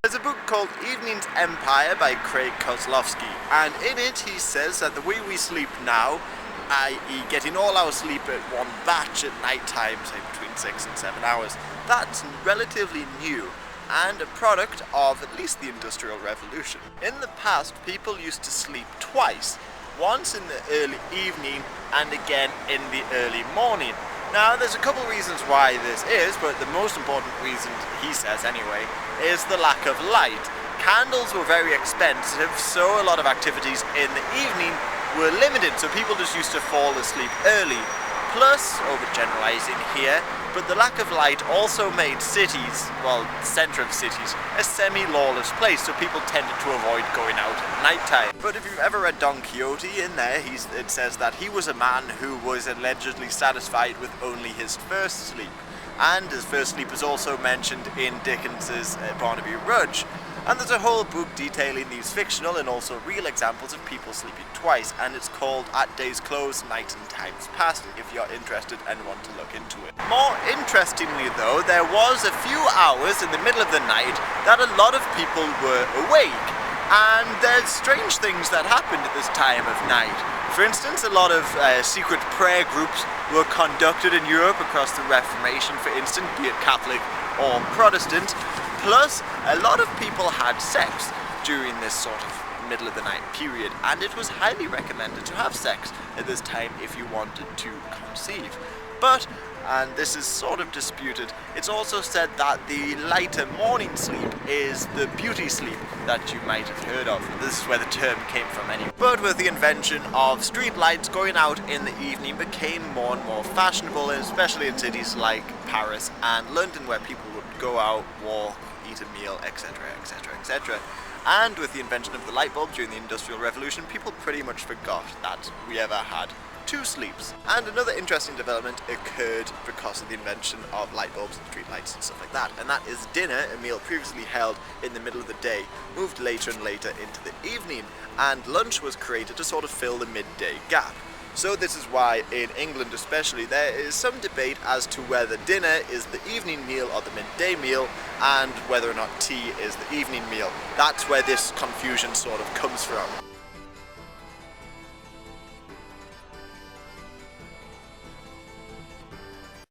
There's a book called Evening's Empire by Craig Kozlowski, and in it he says that the way we sleep now, i.e. getting all our sleep at one batch at night time, say between 6 and 7 hours, that's relatively new and a product of at least the Industrial Revolution. In the past, people used to sleep twice, once in the early evening and again in the early morning. Now, there's a couple reasons why this is, but the most important reason, he says anyway, is the lack of light. Candles were very expensive, so a lot of activities in the evening were limited, so people just used to fall asleep early. Plus, overgeneralizing here, but the lack of light also made cities, well, the centre of cities, a semi-lawless place, so people tended to avoid going out at night time. But if you've ever read Don Quixote, in there it says that he was a man who was allegedly satisfied with only his first sleep. And his first sleep is also mentioned in Dickens's Barnaby Rudge. And there's a whole book detailing these fictional and also real examples of people sleeping twice, and it's called At Day's Close, Night and Times Past, if you're interested and want to look into it. More interestingly though, there was a few hours in the middle of the night that a lot of people were awake, and there's strange things that happened at this time of night. For instance, a lot of secret prayer groups were conducted in Europe across the Reformation, for instance, be it Catholic or Protestant. Plus, a lot of people had sex during this sort of middle of the night period, and it was highly recommended to have sex at this time if you wanted to conceive. But, and this is sort of disputed, it's also said that the lighter morning sleep is the beauty sleep that you might have heard of. This is where the term came from anyway. But with the invention of street lights, going out in the evening became more and more fashionable, especially in cities like Paris and London, where people would go out, walk, eat a meal, etc, etc, etc. And with the invention of the light bulb during the Industrial Revolution, people pretty much forgot that we ever had two sleeps. And another interesting development occurred because of the invention of light bulbs and street lights and stuff like that, and that is dinner, a meal previously held in the middle of the day, moved later and later into the evening, and lunch was created to sort of fill the midday gap. So this is why in England especially there is some debate as to whether dinner is the evening meal or the midday meal, and whether or not tea is the evening meal. That's where this confusion sort of comes from.